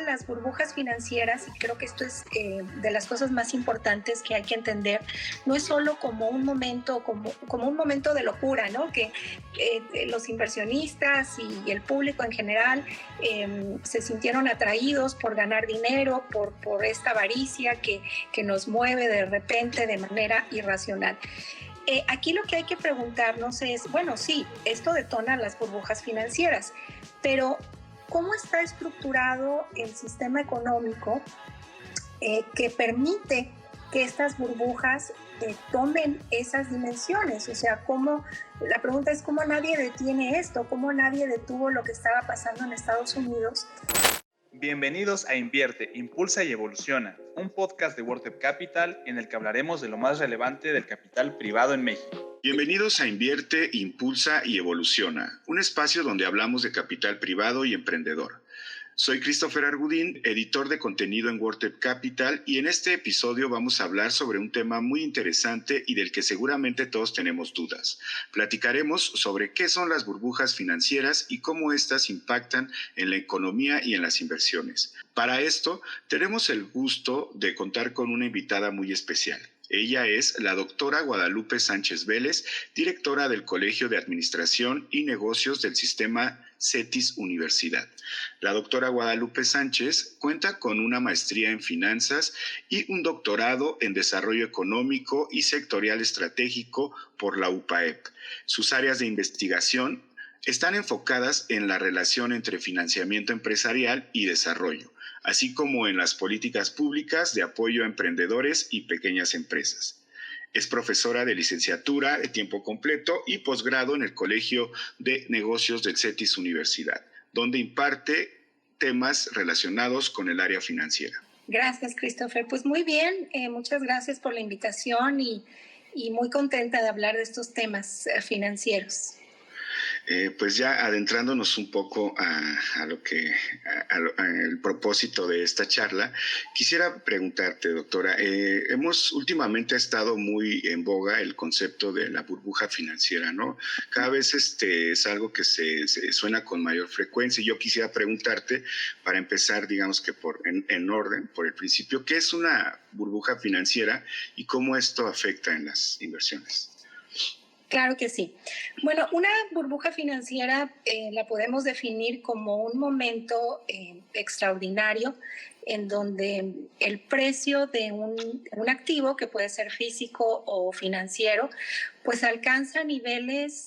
las burbujas financieras, y creo que esto es de las cosas más importantes que hay que entender, no es solo como un momento, como un momento de locura, ¿no? Que los inversionistas y el público en general se sintieron atraídos por ganar dinero, por esta avaricia que nos mueve de repente de manera irracional. Aquí lo que hay que preguntarnos es, bueno, sí, esto detona las burbujas financieras, pero ¿cómo está estructurado el sistema económico que permite que estas burbujas tomen esas dimensiones? O sea, la pregunta es cómo nadie detiene esto, cómo nadie detuvo lo que estaba pasando en Estados Unidos. Bienvenidos a Invierte, Impulsa y Evoluciona, un podcast de WordTap Capital en el que hablaremos de lo más relevante del capital privado en México. Bienvenidos a Invierte, Impulsa y Evoluciona, un espacio donde hablamos de capital privado y emprendedor. Soy Christopher Argudín, editor de contenido en WordTap Capital, y en este episodio vamos a hablar sobre un tema muy interesante y del que seguramente todos tenemos dudas. Platicaremos sobre qué son las burbujas financieras y cómo éstas impactan en la economía y en las inversiones. Para esto, tenemos el gusto de contar con una invitada muy especial. Ella es la doctora Guadalupe Sánchez Vélez, directora del Colegio de Administración y Negocios del Sistema CETIS Universidad. La doctora Guadalupe Sánchez cuenta con una maestría en finanzas y un doctorado en desarrollo económico y sectorial estratégico por la UPAEP. Sus áreas de investigación están enfocadas en la relación entre financiamiento empresarial y desarrollo, así como en las políticas públicas de apoyo a emprendedores y pequeñas empresas. Es profesora de licenciatura de tiempo completo y posgrado en el Colegio de Negocios del CETIS Universidad, donde imparte temas relacionados con el área financiera. Gracias, Christopher. Pues muy bien, muchas gracias por la invitación y muy contenta de hablar de estos temas financieros. Pues ya adentrándonos un poco al propósito de esta charla, quisiera preguntarte, doctora, últimamente ha estado muy en boga el concepto de la burbuja financiera, ¿no? Cada vez es algo que se suena con mayor frecuencia, y yo quisiera preguntarte, para empezar, digamos que en orden, por el principio, ¿qué es una burbuja financiera y cómo esto afecta en las inversiones? Claro que sí. Bueno, una burbuja financiera la podemos definir como un momento extraordinario en donde el precio de un activo, que puede ser físico o financiero, pues alcanza niveles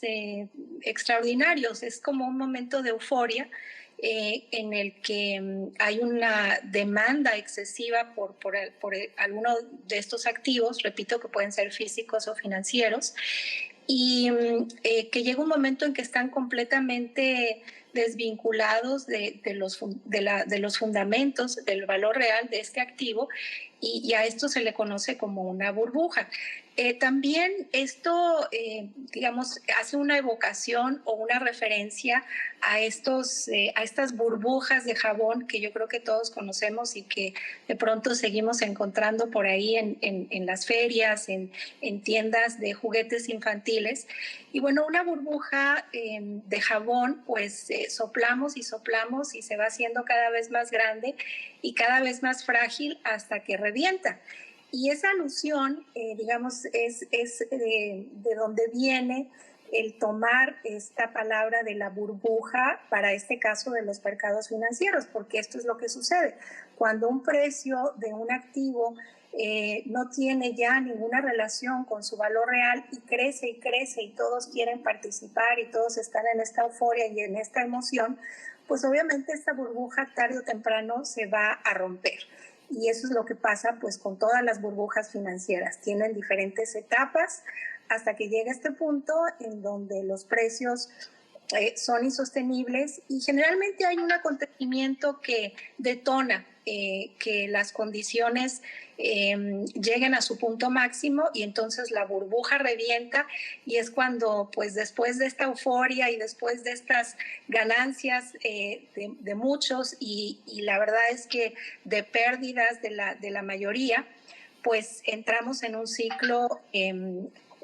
extraordinarios. Es como un momento de euforia en el que hay una demanda excesiva por alguno de estos activos, repito, que pueden ser físicos o financieros, y que llega un momento en que están completamente desvinculados de los fundamentos del valor real de este activo, y a esto se le conoce como una burbuja. También esto, digamos, hace una evocación o una referencia a estas burbujas de jabón que yo creo que todos conocemos y que de pronto seguimos encontrando por ahí en las ferias, en tiendas de juguetes infantiles. Y bueno, una burbuja de jabón, pues soplamos y soplamos y se va haciendo cada vez más grande y cada vez más frágil hasta que revienta. Y esa alusión, digamos, es de donde viene el tomar esta palabra de la burbuja para este caso de los mercados financieros, porque esto es lo que sucede. Cuando un precio de un activo no tiene ya ninguna relación con su valor real y crece y todos quieren participar y todos están en esta euforia y en esta emoción, pues obviamente esta burbuja tarde o temprano se va a romper. Y eso es lo que pasa pues con todas las burbujas financieras. Tienen diferentes etapas hasta que llega este punto en donde los precios son insostenibles y generalmente hay un acontecimiento que detona que las condiciones lleguen a su punto máximo y entonces la burbuja revienta, y es cuando pues después de esta euforia y después de estas ganancias de muchos y la verdad es que de pérdidas de la mayoría, pues entramos en un ciclo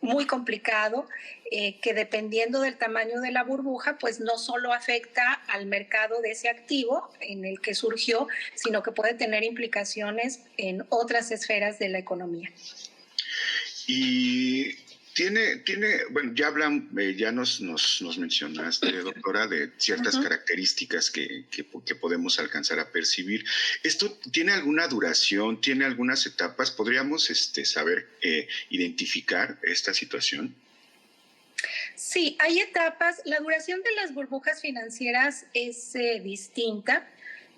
muy complicado, que dependiendo del tamaño de la burbuja, pues no solo afecta al mercado de ese activo en el que surgió, sino que puede tener implicaciones en otras esferas de la economía. Y bueno, ya nos mencionaste, doctora, de ciertas características que podemos alcanzar a percibir. ¿Esto tiene alguna duración, tiene algunas etapas? ¿Podríamos saber identificar esta situación? Sí, hay etapas. La duración de las burbujas financieras es distinta.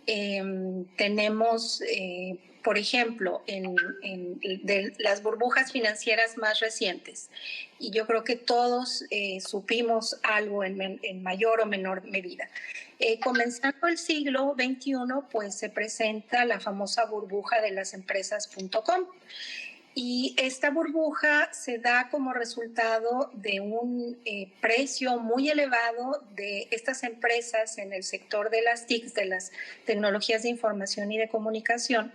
Tenemos, por ejemplo, de las burbujas financieras más recientes, y yo creo que todos supimos algo en mayor o menor medida. Comenzando el siglo XXI, pues se presenta la famosa burbuja de las empresas.com. Y esta burbuja se da como resultado de un precio muy elevado de estas empresas en el sector de las TICs, de las tecnologías de información y de comunicación,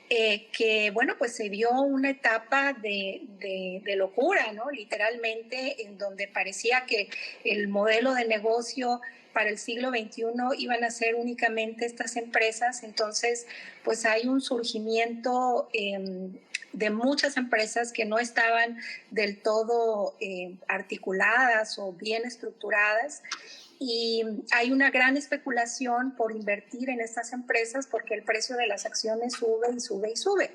que, bueno, pues se vio una etapa de locura, ¿no? Literalmente, en donde parecía que el modelo de negocio para el siglo XXI iban a ser únicamente estas empresas. Entonces, pues hay un surgimiento de muchas empresas que no estaban del todo articuladas o bien estructuradas, y hay una gran especulación por invertir en estas empresas porque el precio de las acciones sube y sube y sube.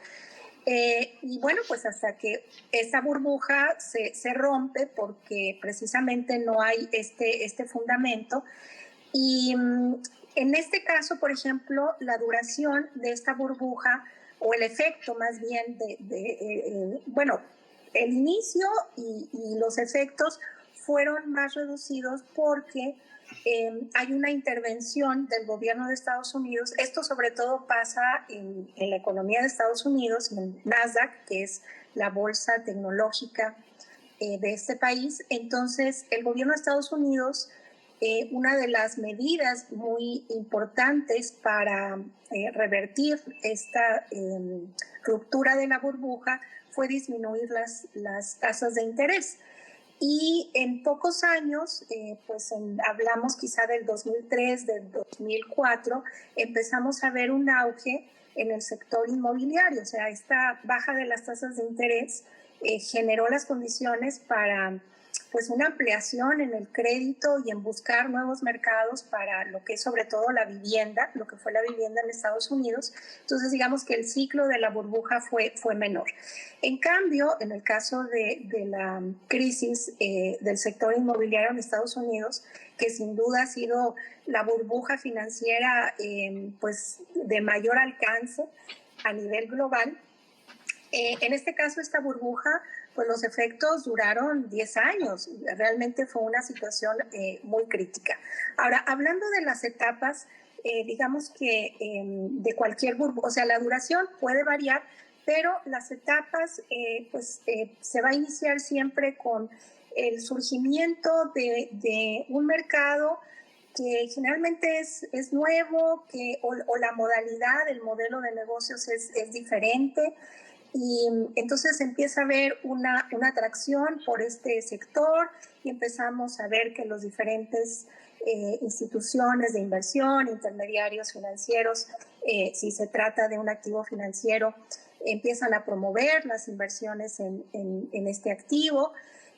Y bueno, pues hasta que esa burbuja se rompe porque precisamente no hay este fundamento. Y en este caso, por ejemplo, la duración de esta burbuja, o el efecto más bien bueno, el inicio y los efectos fueron más reducidos porque hay una intervención del gobierno de Estados Unidos. Esto sobre todo pasa en la economía de Estados Unidos, en Nasdaq, que es la bolsa tecnológica de este país. Entonces, el gobierno de Estados Unidos, una de las medidas muy importantes para revertir esta ruptura de la burbuja fue disminuir las tasas de interés. Y en pocos años, pues hablamos quizá del 2003, del 2004, empezamos a ver un auge en el sector inmobiliario. O sea, esta baja de las tasas de interés generó las condiciones para pues una ampliación en el crédito y en buscar nuevos mercados para lo que es sobre todo la vivienda, lo que fue la vivienda en Estados Unidos. Entonces, digamos que el ciclo de la burbuja fue menor. En cambio, en el caso de la crisis del sector inmobiliario en Estados Unidos, que sin duda ha sido la burbuja financiera pues de mayor alcance a nivel global, en este caso esta burbuja, pues los efectos duraron 10 años. Realmente fue una situación muy crítica. Ahora, hablando de las etapas, digamos que de cualquier burbuja, o sea, la duración puede variar, pero las etapas se va a iniciar siempre con el surgimiento de un mercado que generalmente es nuevo, o la modalidad, el modelo de negocios es diferente. Y entonces empieza a haber una atracción por este sector y empezamos a ver que los diferentes instituciones de inversión, intermediarios financieros, si se trata de un activo financiero, empiezan a promover las inversiones en este activo.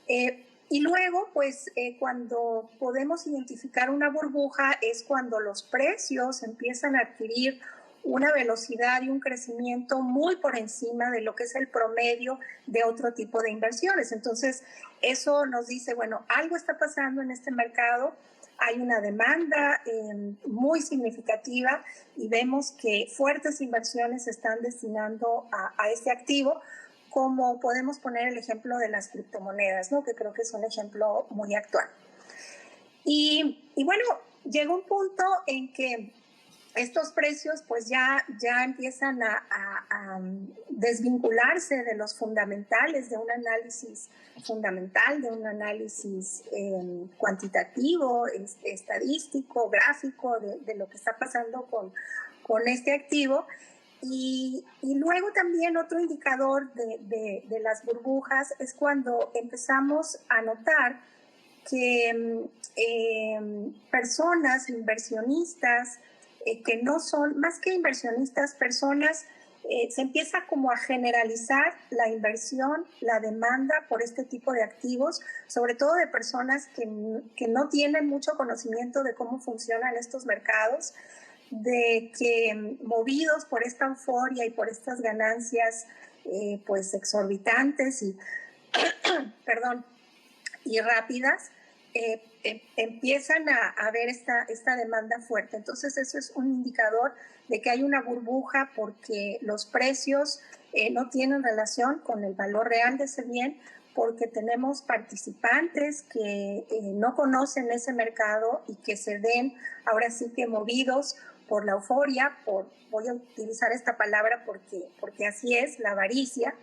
Y luego, pues, cuando podemos identificar una burbuja es cuando los precios empiezan a adquirir una velocidad y un crecimiento muy por encima de lo que es el promedio de otro tipo de inversiones. Entonces, eso nos dice, bueno, algo está pasando en este mercado, hay una demanda muy significativa y vemos que fuertes inversiones se están destinando a este activo, como podemos poner el ejemplo de las criptomonedas, ¿no? Que creo que es un ejemplo muy actual. Y bueno, llega un punto en que estos precios pues ya empiezan a desvincularse de los fundamentales, de un análisis fundamental, de un análisis cuantitativo, estadístico, gráfico, de lo que está pasando con este activo. Y luego también otro indicador de las burbujas es cuando empezamos a notar que personas, inversionistas, que no son, más que inversionistas, personas, se empieza como a generalizar la inversión, la demanda por este tipo de activos, sobre todo de personas que no tienen mucho conocimiento de cómo funcionan estos mercados, de que movidos por esta euforia y por estas ganancias pues exorbitantes y, perdón, y rápidas, empiezan a ver esta demanda fuerte. Entonces eso es un indicador de que hay una burbuja porque los precios no tienen relación con el valor real de ese bien, porque tenemos participantes que no conocen ese mercado y que se ven ahora sí que movidos por la euforia, voy a utilizar esta palabra porque así es, la avaricia,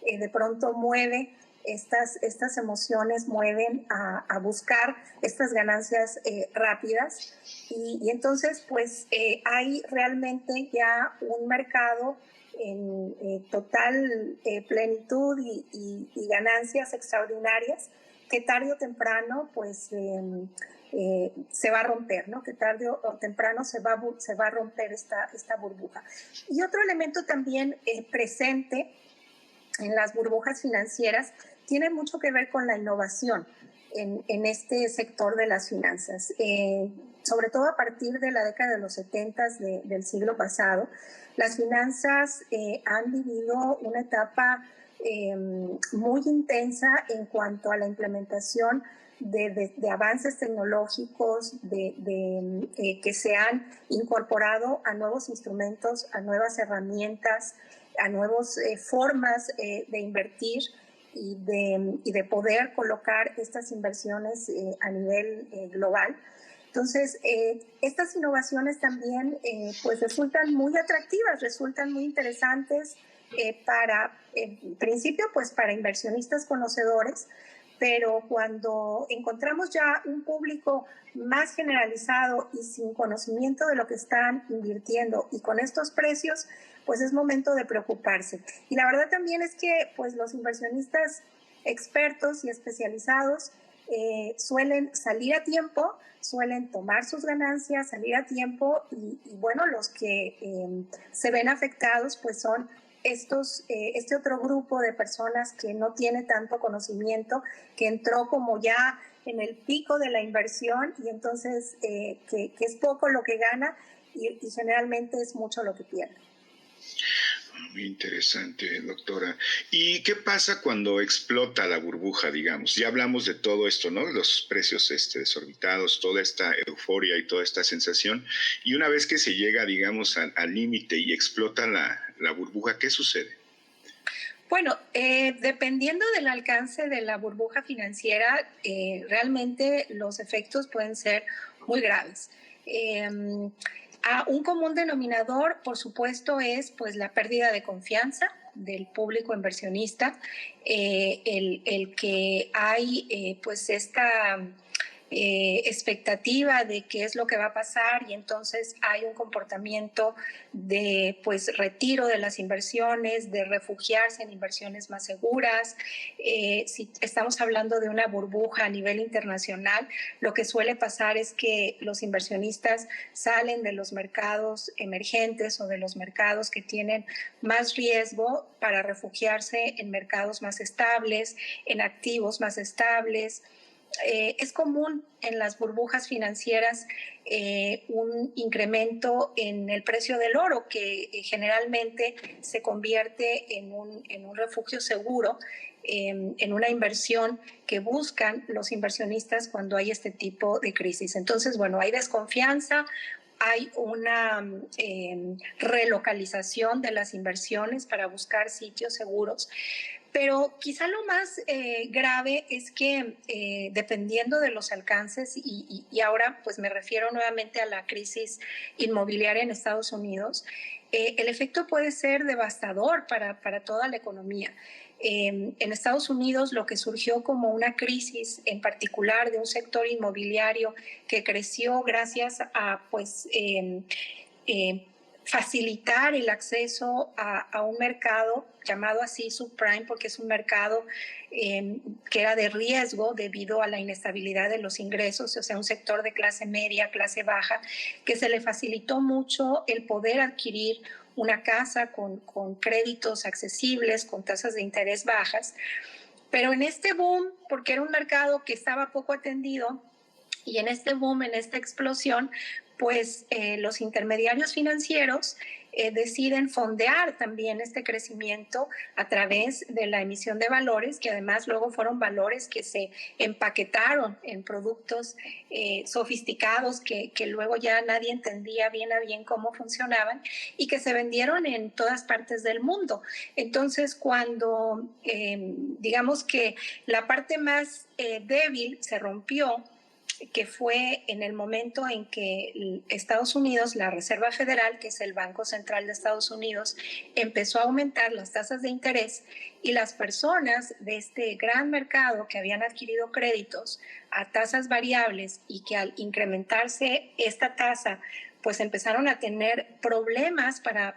de pronto mueve estas emociones, mueven a buscar estas ganancias rápidas y entonces pues hay realmente ya un mercado en total plenitud y ganancias extraordinarias que tarde o temprano pues se va a romper, ¿no? Que tarde o temprano se va a romper esta burbuja. Y otro elemento también presente en las burbujas financieras tiene mucho que ver con la innovación en este sector de las finanzas. Sobre todo a partir de la década de los 70 del siglo pasado, las finanzas han vivido una etapa muy intensa en cuanto a la implementación de avances tecnológicos, que se han incorporado a nuevos instrumentos, a nuevas herramientas, a nuevas formas de invertir y de poder colocar estas inversiones a nivel global. Entonces, estas innovaciones también pues resultan muy atractivas, resultan muy interesantes en principio, pues para inversionistas conocedores, pero cuando encontramos ya un público más generalizado y sin conocimiento de lo que están invirtiendo y con estos precios, pues es momento de preocuparse. Y la verdad también es que pues los inversionistas expertos y especializados suelen salir a tiempo, suelen tomar sus ganancias, salir a tiempo y bueno, los que se ven afectados pues son este otro grupo de personas que no tiene tanto conocimiento, que entró como ya en el pico de la inversión y entonces que es poco lo que gana y generalmente es mucho lo que pierde. Muy interesante, doctora. ¿Y qué pasa cuando explota la burbuja, digamos? Ya hablamos de todo esto, ¿no? Los precios desorbitados, toda esta euforia y toda esta sensación. Y una vez que se llega, digamos, al límite y explota la burbuja, ¿qué sucede? Bueno, dependiendo del alcance de la burbuja financiera, realmente los efectos pueden ser muy graves. Un común denominador, por supuesto, es pues, la pérdida de confianza del público inversionista, el que hay pues esta expectativa de qué es lo que va a pasar y entonces hay un comportamiento de pues retiro de las inversiones, de refugiarse en inversiones más seguras. Si estamos hablando de una burbuja a nivel internacional, lo que suele pasar es que los inversionistas salen de los mercados emergentes o de los mercados que tienen más riesgo para refugiarse en mercados más estables, en activos más estables. Es común en las burbujas financieras un incremento en el precio del oro que generalmente se convierte en un refugio seguro, en una inversión que buscan los inversionistas cuando hay este tipo de crisis. Entonces, bueno, hay desconfianza, hay una relocalización de las inversiones para buscar sitios seguros. Pero quizá lo más grave es que dependiendo de los alcances, y ahora pues me refiero nuevamente a la crisis inmobiliaria en Estados Unidos, el efecto puede ser devastador para toda la economía. En Estados Unidos lo que surgió como una crisis en particular de un sector inmobiliario que creció gracias a pues facilitar el acceso a un mercado llamado así subprime, porque es un mercado que era de riesgo debido a la inestabilidad de los ingresos, o sea, un sector de clase media, clase baja, que se le facilitó mucho el poder adquirir una casa con créditos accesibles, con tasas de interés bajas. Pero en este boom, porque era un mercado que estaba poco atendido, y en este boom, en esta explosión, pues los intermediarios financieros deciden fondear también este crecimiento a través de la emisión de valores, que además luego fueron valores que se empaquetaron en productos sofisticados que luego ya nadie entendía bien a bien cómo funcionaban y que se vendieron en todas partes del mundo. Entonces, cuando digamos que la parte más débil se rompió, que fue en el momento en que Estados Unidos, la Reserva Federal, que es el Banco Central de Estados Unidos, empezó a aumentar las tasas de interés y las personas de este gran mercado que habían adquirido créditos a tasas variables y que al incrementarse esta tasa, pues empezaron a tener problemas para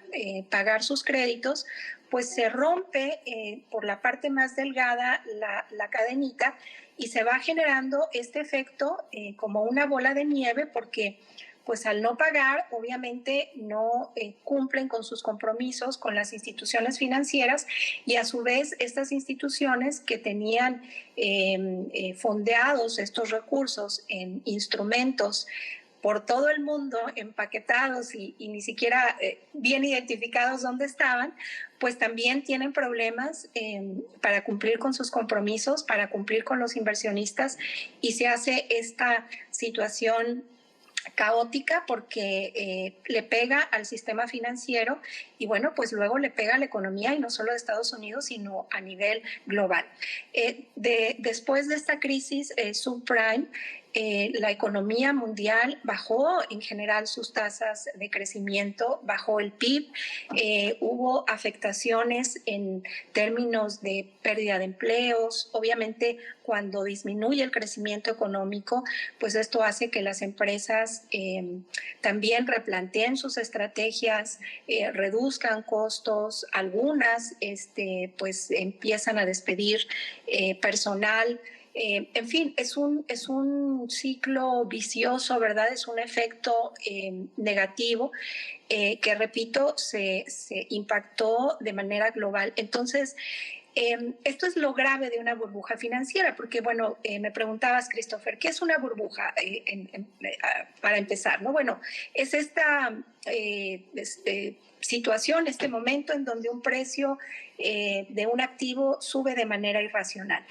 pagar sus créditos, pues se rompe por la parte más delgada la cadenita y se va generando este efecto como una bola de nieve, porque pues al no pagar obviamente no cumplen con sus compromisos con las instituciones financieras, y a su vez estas instituciones que tenían fondeados estos recursos en instrumentos por todo el mundo, empaquetados y ni siquiera bien identificados dónde estaban, pues también tienen problemas para cumplir con sus compromisos, para cumplir con los inversionistas, y se hace esta situación caótica porque le pega al sistema financiero y bueno, pues luego le pega a la economía, y no solo de Estados Unidos, sino a nivel global. Después de esta crisis subprime, la economía mundial bajó en general sus tasas de crecimiento, bajó el PIB, hubo afectaciones en términos de pérdida de empleos. Obviamente, cuando disminuye el crecimiento económico, pues esto hace que las empresas también replanteen sus estrategias, reduzcan costos, algunas pues empiezan a despedir personal. En fin, es un ciclo vicioso, ¿verdad? Es un efecto negativo que, repito, se impactó de manera global. Entonces, esto es lo grave de una burbuja financiera, porque, bueno, me preguntabas, Christopher, ¿qué es una burbuja? Para empezar, ¿no? Bueno, es esta situación, este momento en donde un precio de un activo sube de manera irracional.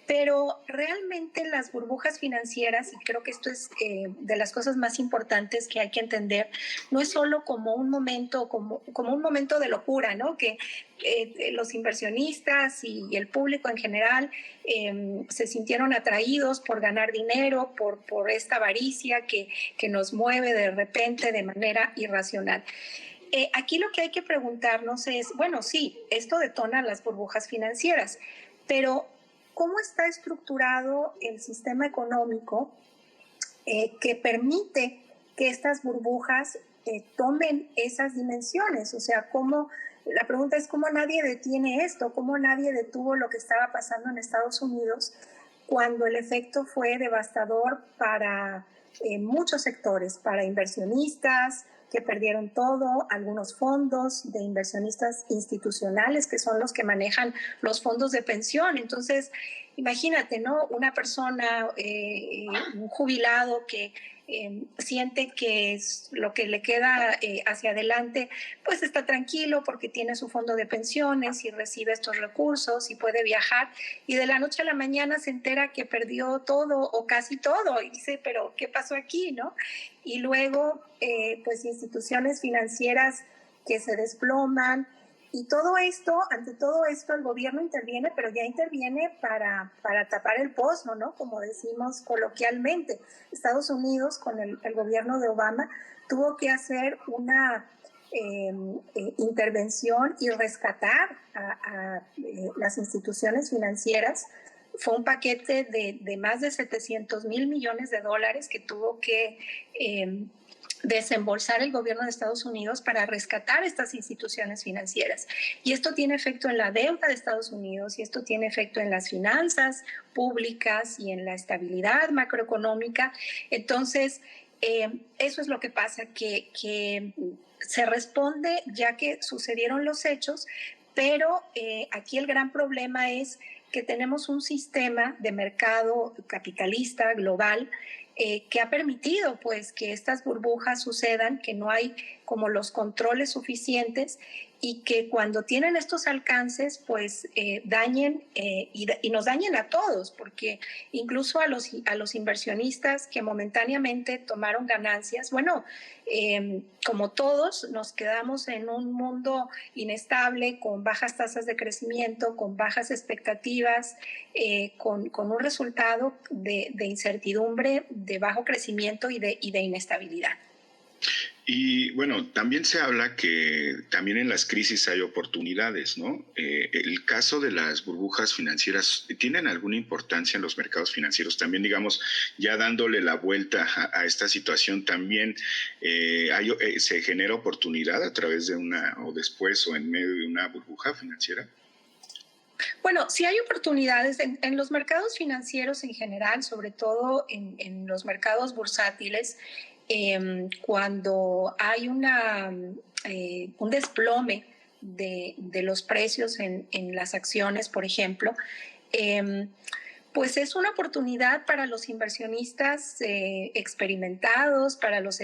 Pero realmente las burbujas financieras, y creo que esto es de las cosas más importantes que hay que entender, no es solo como un momento, como un momento de locura, ¿no? Que los inversionistas y el público en general se sintieron atraídos por ganar dinero, por esta avaricia que nos mueve de repente de manera irracional. Aquí lo que hay que preguntarnos es, bueno, sí, esto detona las burbujas financieras, pero ¿cómo está estructurado el sistema económico que permite que estas burbujas tomen esas dimensiones? O sea, la pregunta es cómo nadie detiene esto, cómo nadie detuvo lo que estaba pasando en Estados Unidos cuando el efecto fue devastador para muchos sectores, para inversionistas que perdieron todo, algunos fondos de inversionistas institucionales que son los que manejan los fondos de pensión. Entonces, imagínate, ¿no? Una persona, un jubilado que siente que es lo que le queda hacia adelante, pues está tranquilo porque tiene su fondo de pensiones y recibe estos recursos y puede viajar, y de la noche a la mañana se entera que perdió todo o casi todo y dice, pero ¿qué pasó aquí, no? Y luego pues instituciones financieras que se desploman. Y todo esto, ante todo esto, el gobierno interviene, pero ya interviene para tapar el pozo, ¿no? Como decimos coloquialmente. Estados Unidos, con el gobierno de Obama, tuvo que hacer una intervención y rescatar a las instituciones financieras. Fue un paquete de más de $700 mil millones que tuvo que desembolsar el gobierno de Estados Unidos para rescatar estas instituciones financieras. Y esto tiene efecto en la deuda de Estados Unidos y esto tiene efecto en las finanzas públicas y en la estabilidad macroeconómica. Entonces, eso es lo que pasa, que se responde ya que sucedieron los hechos, pero aquí el gran problema es que tenemos un sistema de mercado capitalista global que ha permitido pues que estas burbujas sucedan, que no hay como los controles suficientes y que cuando tienen estos alcances pues dañen y nos dañen a todos, porque incluso a los inversionistas que momentáneamente tomaron ganancias, bueno, como todos nos quedamos en un mundo inestable, con bajas tasas de crecimiento, con bajas expectativas, con un resultado de incertidumbre, de bajo crecimiento y de inestabilidad. Y bueno, también se habla que también en las crisis hay oportunidades, ¿no? El caso de las burbujas financieras, ¿tienen alguna importancia en los mercados financieros? También, digamos, ya dándole la vuelta a esta situación, también se genera oportunidad a través de una, o después, o en medio de una burbuja financiera. Bueno, sí hay oportunidades en los mercados financieros en general, sobre todo en los mercados bursátiles. Cuando hay un desplome de los precios en las acciones, por ejemplo, pues es una oportunidad para los inversionistas experimentados, para los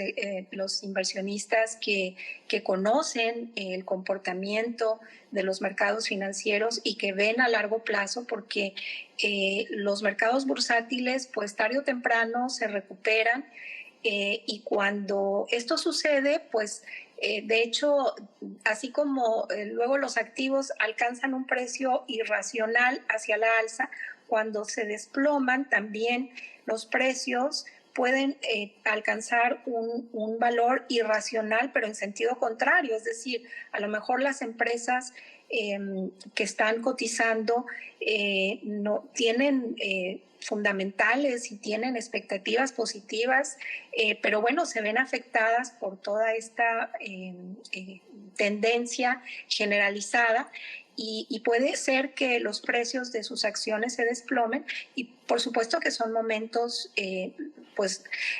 inversionistas que conocen el comportamiento de los mercados financieros y que ven a largo plazo, porque los mercados bursátiles, pues tarde o temprano se recuperan. Y cuando esto sucede, pues de hecho, así como luego los activos alcanzan un precio irracional hacia la alza, cuando se desploman también los precios pueden alcanzar un valor irracional, pero en sentido contrario. Es decir, a lo mejor las empresas que están cotizando no tienen fundamentales y tienen expectativas positivas, pero bueno, se ven afectadas por toda esta tendencia generalizada y puede ser que los precios de sus acciones se desplomen y por supuesto que son momentos,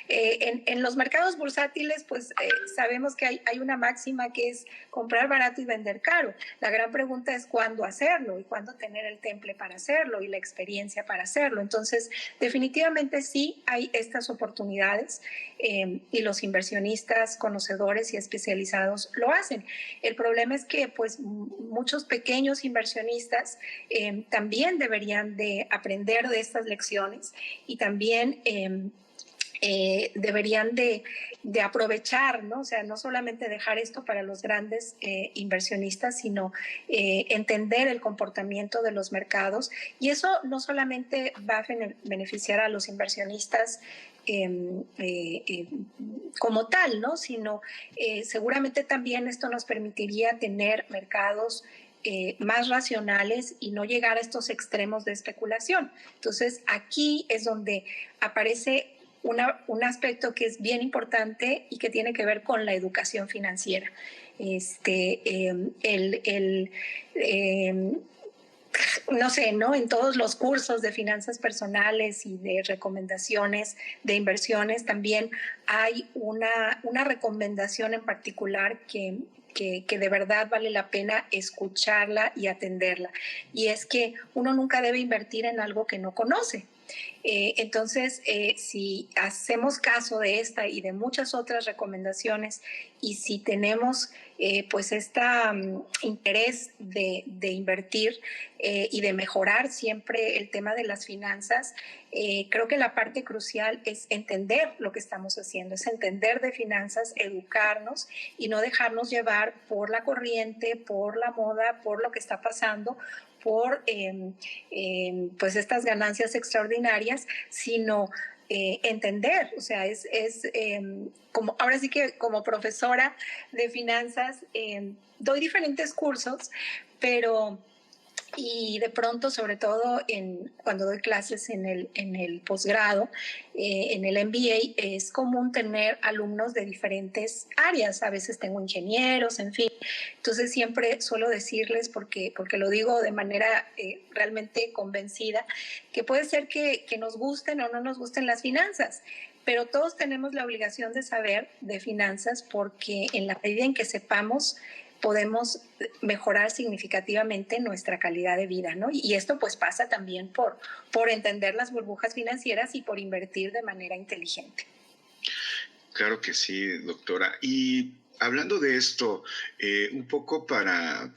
en los mercados bursátiles pues sabemos que hay una máxima que es comprar barato y vender caro. La gran pregunta es cuándo hacerlo y cuándo tener el temple para hacerlo y la experiencia para hacerlo. Entonces, definitivamente sí hay estas oportunidades y los inversionistas conocedores y especializados lo hacen. El problema es que pues muchos pequeños inversionistas también deberían de aprender de estas lecciones y también deberían de aprovechar, ¿no? O sea, no solamente dejar esto para los grandes inversionistas, sino entender el comportamiento de los mercados. Y eso no solamente va a beneficiar a los inversionistas como tal, ¿no? Sino seguramente también esto nos permitiría tener mercados más racionales y no llegar a estos extremos de especulación. Entonces, aquí es donde aparece un aspecto que es bien importante y que tiene que ver con la educación financiera. No sé, ¿no? En todos los cursos de finanzas personales y de recomendaciones de inversiones también hay una recomendación en particular que de verdad vale la pena escucharla y atenderla. Y es que uno nunca debe invertir en algo que no conoce. Entonces, si hacemos caso de esta y de muchas otras recomendaciones y si tenemos pues este interés de invertir y de mejorar siempre el tema de las finanzas, creo que la parte crucial es entender lo que estamos haciendo, es entender de finanzas, educarnos y no dejarnos llevar por la corriente, por la moda, por lo que está pasando, por pues estas ganancias extraordinarias, sino entender, o sea, es como ahora sí que como profesora de finanzas doy diferentes cursos, pero Y de pronto, sobre todo cuando doy clases en el posgrado, en el MBA, es común tener alumnos de diferentes áreas. A veces tengo ingenieros, en fin. Entonces siempre suelo decirles, porque lo digo de manera realmente convencida, que puede ser que nos gusten o no nos gusten las finanzas, pero todos tenemos la obligación de saber de finanzas, porque en la medida en que sepamos, podemos mejorar significativamente nuestra calidad de vida, ¿no? Y esto pues pasa también por entender las burbujas financieras y por invertir de manera inteligente. Claro que sí, doctora. Y hablando de esto, un poco para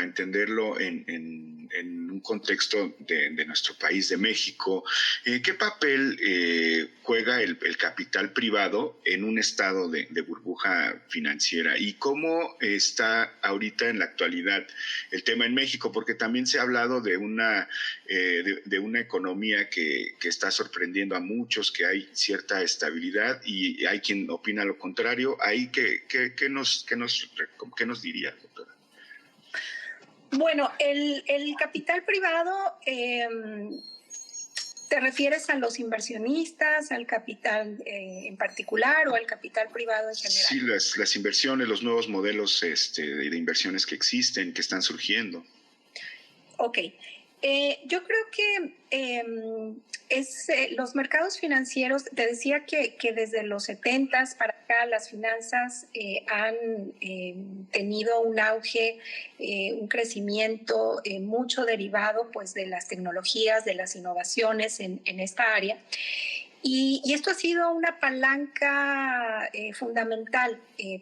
entenderlo en un contexto de nuestro país, de México, ¿qué papel juega el capital privado en un estado de burbuja financiera? ¿Y cómo está ahorita en la actualidad el tema en México? Porque también se ha hablado de una economía que está sorprendiendo a muchos, que hay cierta estabilidad, y hay quien opina lo contrario. Ahí, ¿qué nos diría, doctora? Bueno, el capital privado, ¿te refieres a los inversionistas, al capital en particular o al capital privado en general? Sí, las inversiones, los nuevos modelos de inversiones que existen, que están surgiendo. Ok. Yo creo que los mercados financieros, te decía que desde los 70s para acá las finanzas han tenido un auge, un crecimiento mucho derivado pues, de las tecnologías, de las innovaciones en esta área. Y esto ha sido una palanca fundamental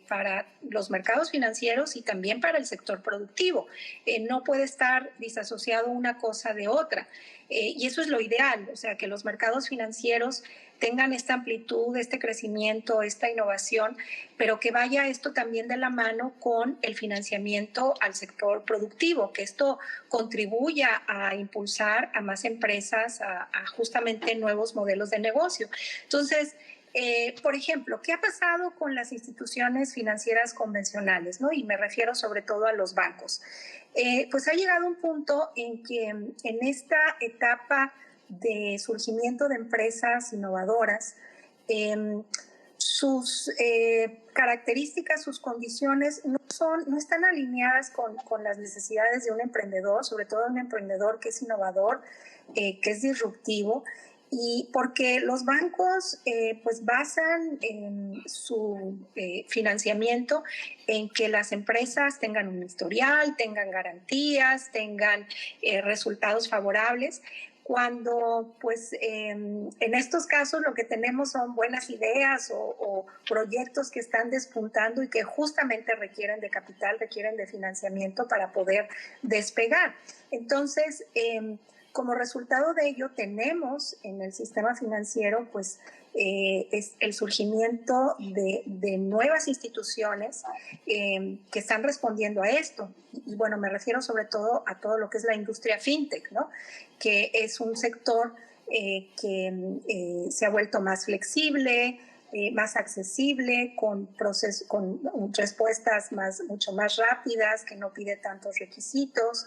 para los mercados financieros y también para el sector productivo. No puede estar disasociado una cosa de otra. Y eso es lo ideal, o sea, que los mercados financieros tengan esta amplitud, este crecimiento, esta innovación, pero que vaya esto también de la mano con el financiamiento al sector productivo, que esto contribuya a impulsar a más empresas, a justamente nuevos modelos de negocio. Entonces, por ejemplo, ¿qué ha pasado con las instituciones financieras convencionales, ¿no? Y me refiero sobre todo a los bancos. Pues ha llegado un punto en que en esta etapa de surgimiento de empresas innovadoras, sus características, sus condiciones no están alineadas con las necesidades de un emprendedor, sobre todo un emprendedor que es innovador, que es disruptivo. Y porque los bancos pues basan su financiamiento en que las empresas tengan un historial, tengan garantías, tengan resultados favorables, cuando pues en estos casos lo que tenemos son buenas ideas o proyectos que están despuntando y que justamente requieren de capital, requieren de financiamiento para poder despegar. Entonces, como resultado de ello, tenemos en el sistema financiero pues, es el surgimiento de nuevas instituciones que están respondiendo a esto. Y bueno, me refiero sobre todo a todo lo que es la industria fintech, ¿no? Que es un sector que se ha vuelto más flexible, más accesible, con respuestas mucho más rápidas, que no pide tantos requisitos,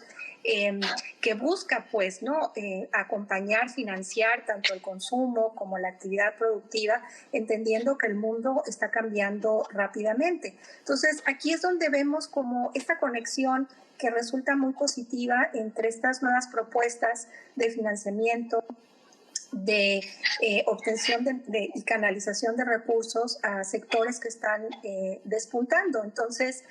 que busca pues, ¿no? Acompañar, financiar tanto el consumo como la actividad productiva, entendiendo que el mundo está cambiando rápidamente. Entonces, aquí es donde vemos como esta conexión que resulta muy positiva entre estas nuevas propuestas de financiamiento, de obtención y canalización de recursos a sectores que están despuntando. Entonces,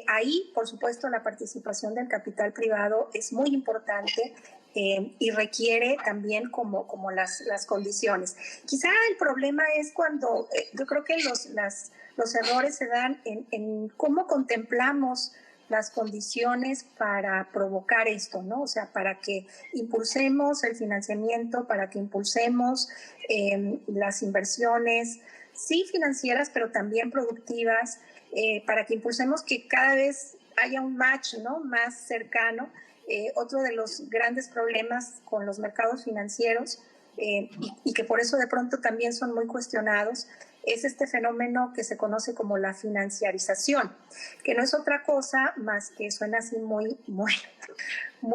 ahí, por supuesto, la participación del capital privado es muy importante y requiere también como las condiciones. Quizá el problema es cuando, yo creo que los errores se dan en cómo contemplamos las condiciones para provocar esto, ¿no? O sea, para que impulsemos el financiamiento, para que impulsemos las inversiones, sí financieras, pero también productivas, para que impulsemos que cada vez haya un match, ¿no? Más cercano. Otro de los grandes problemas con los mercados financieros y que por eso de pronto también son muy cuestionados, es este fenómeno que se conoce como la financiarización, que no es otra cosa más que suena así muy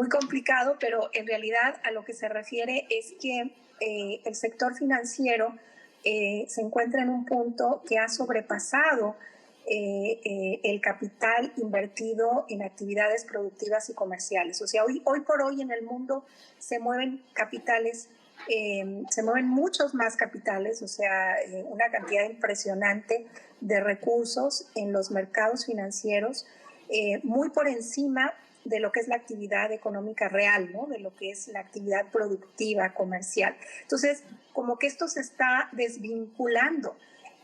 complicado, pero en realidad a lo que se refiere es que el sector financiero se encuentra en un punto que ha sobrepasado el capital invertido en actividades productivas y comerciales. O sea, hoy por hoy en el mundo se mueven capitales, se mueven muchos más capitales, o sea, una cantidad impresionante de recursos en los mercados financieros, muy por encima de lo que es la actividad económica real, ¿no? De lo que es la actividad productiva, comercial. Entonces, como que esto se está desvinculando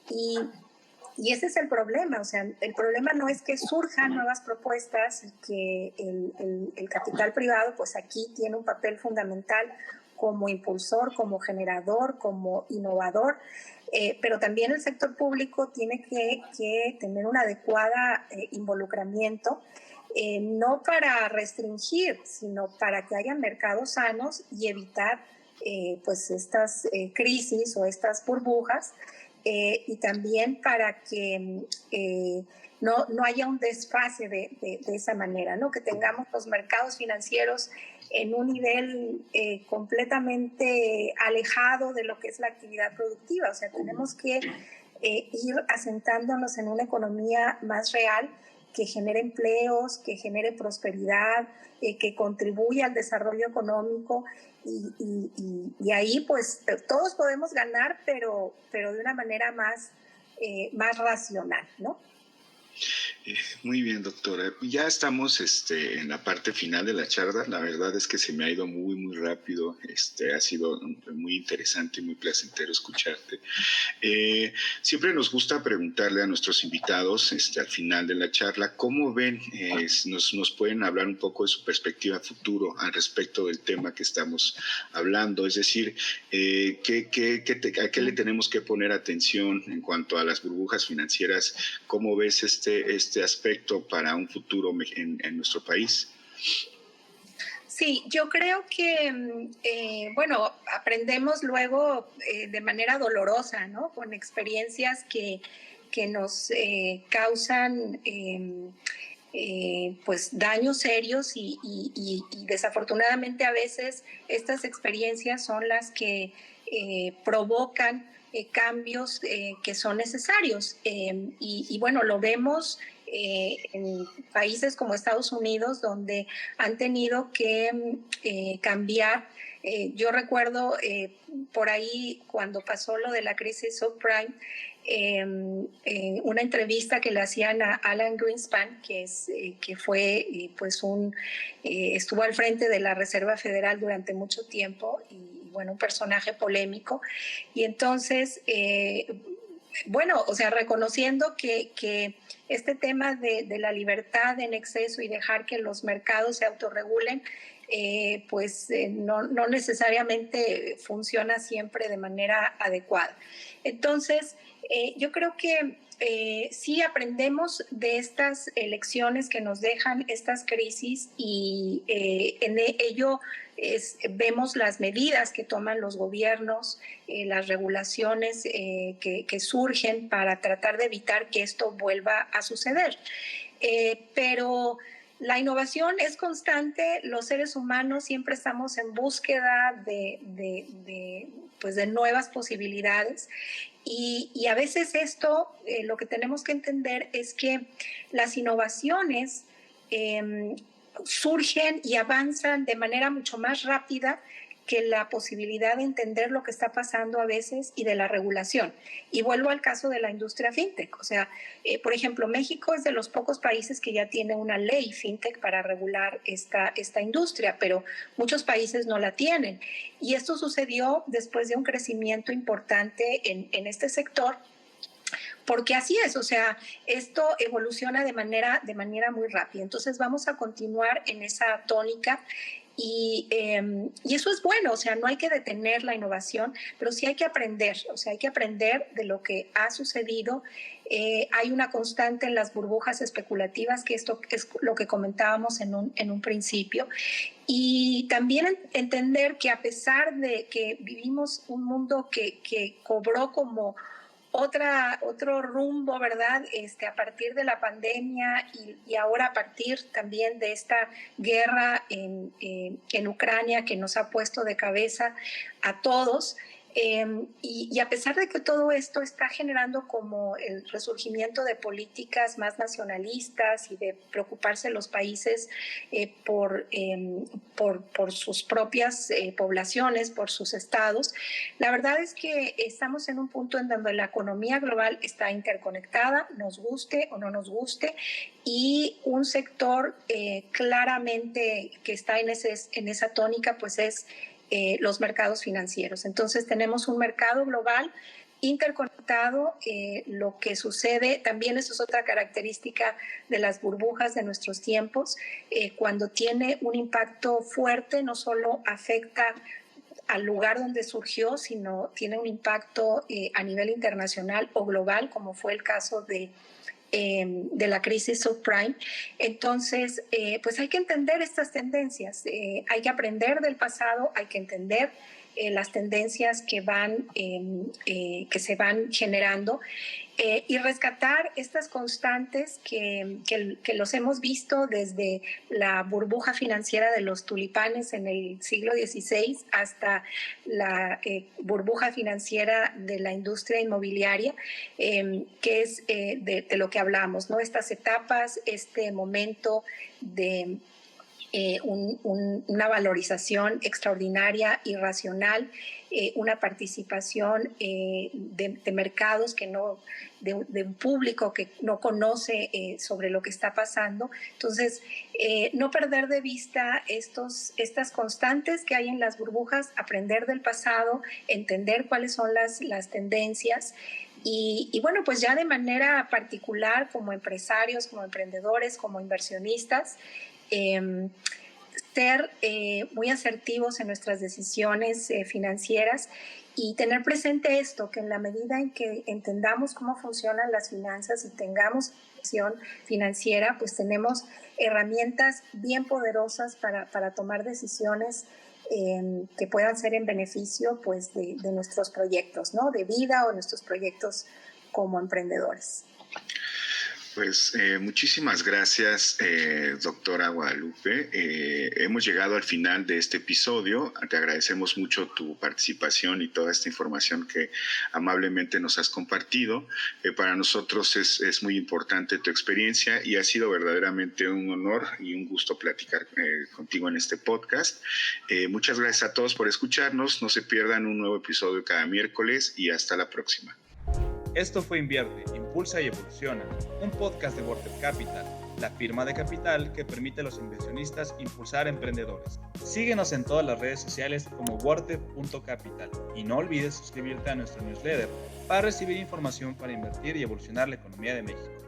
y ese es el problema, o sea, el problema no es que surjan nuevas propuestas y que el capital privado, pues aquí tiene un papel fundamental como impulsor, como generador, como innovador, pero también el sector público tiene que tener un adecuado involucramiento, no para restringir, sino para que haya mercados sanos y evitar pues estas crisis o estas burbujas, y también para que no haya un desfase de esa manera, ¿no? Que tengamos los mercados financieros en un nivel completamente alejado de lo que es la actividad productiva. O sea, tenemos que ir asentándonos en una economía más real que genere empleos, que genere prosperidad, que contribuya al desarrollo económico y ahí pues todos podemos ganar, pero de una manera más racional, ¿no? Muy bien, doctora. Ya estamos en la parte final de la charla. La verdad es que se me ha ido muy rápido. Ha sido muy interesante y muy placentero escucharte. Siempre nos gusta preguntarle a nuestros invitados al final de la charla cómo ven, nos pueden hablar un poco de su perspectiva futuro al respecto del tema que estamos hablando. Es decir, ¿a qué le tenemos que poner atención en cuanto a las burbujas financieras? ¿Cómo ves este aspecto para un futuro en nuestro país? Sí, yo creo que, bueno, aprendemos luego de manera dolorosa, ¿no? Con experiencias que nos causan pues daños serios y desafortunadamente a veces estas experiencias son las que provocan cambios que son necesarios. Y bueno, lo vemos en países como Estados Unidos, donde han tenido que cambiar. Yo recuerdo por ahí cuando pasó lo de la crisis subprime, una entrevista que le hacían a Alan Greenspan, que fue pues estuvo al frente de la Reserva Federal durante mucho tiempo y bueno, un personaje polémico. Y entonces, bueno, o sea, reconociendo que este tema de la libertad en exceso y dejar que los mercados se autorregulen, pues no necesariamente funciona siempre de manera adecuada. Entonces, yo creo que sí aprendemos de estas lecciones que nos dejan estas crisis y en ello vemos las medidas que toman los gobiernos, las regulaciones que surgen para tratar de evitar que esto vuelva a suceder. Pero la innovación es constante, los seres humanos siempre estamos en búsqueda pues de nuevas posibilidades y a veces esto, lo que tenemos que entender es que las innovaciones surgen y avanzan de manera mucho más rápida que la posibilidad de entender lo que está pasando a veces y de la regulación. Y vuelvo al caso de la industria fintech. O sea, por ejemplo, México es de los pocos países que ya tiene una ley fintech para regular esta industria, pero muchos países no la tienen. Y esto sucedió después de un crecimiento importante en este sector, porque así es, o sea, esto evoluciona de manera muy rápida. Entonces vamos a continuar en esa tónica. Y eso es bueno, o sea, no hay que detener la innovación, pero sí hay que aprender, o sea, hay que aprender de lo que ha sucedido. Hay una constante en las burbujas especulativas, que esto es lo que comentábamos en un principio, y también entender que a pesar de que vivimos un mundo que cobró como otro rumbo, ¿verdad? A partir de la pandemia y ahora a partir también de esta guerra en Ucrania que nos ha puesto de cabeza a todos. Y a pesar de que todo esto está generando como el resurgimiento de políticas más nacionalistas y de preocuparse los países por sus propias poblaciones, por sus estados, la verdad es que estamos en un punto en donde la economía global está interconectada, nos guste o no nos guste, y un sector claramente que está en esa tónica pues es los mercados financieros. Entonces tenemos un mercado global interconectado. Lo que sucede, también eso es otra característica de las burbujas de nuestros tiempos, cuando tiene un impacto fuerte, no solo afecta al lugar donde surgió, sino tiene un impacto a nivel internacional o global, como fue el caso de la crisis subprime. Entonces, pues hay que entender estas tendencias, hay que aprender del pasado, hay que entender las tendencias que se van generando y rescatar estas constantes que los hemos visto desde la burbuja financiera de los tulipanes en el siglo XVI hasta la burbuja financiera de la industria inmobiliaria, que es de lo que hablamos, ¿no? Estas etapas, este momento de una valorización extraordinaria y racional, una participación de mercados de un público que no conoce sobre lo que está pasando. Entonces, no perder de vista estas constantes que hay en las burbujas, aprender del pasado, entender cuáles son las tendencias. Y bueno, pues ya de manera particular, como empresarios, como emprendedores, como inversionistas, ser muy asertivos en nuestras decisiones financieras y tener presente esto, que en la medida en que entendamos cómo funcionan las finanzas y tengamos educación financiera, pues tenemos herramientas bien poderosas para tomar decisiones que puedan ser en beneficio pues, de nuestros proyectos, ¿no? De vida o nuestros proyectos como emprendedores. Pues muchísimas gracias, doctora Guadalupe. Hemos llegado al final de este episodio. Te agradecemos mucho tu participación y toda esta información que amablemente nos has compartido. Para nosotros es muy importante tu experiencia y ha sido verdaderamente un honor y un gusto platicar contigo en este podcast. Muchas gracias a todos por escucharnos. No se pierdan un nuevo episodio cada miércoles y hasta la próxima. Esto fue Invierte, Impulsa y Evoluciona, un podcast de WordTep Capital, la firma de capital que permite a los inversionistas impulsar emprendedores. Síguenos en todas las redes sociales como wordtep.capital y no olvides suscribirte a nuestro newsletter para recibir información para invertir y evolucionar la economía de México.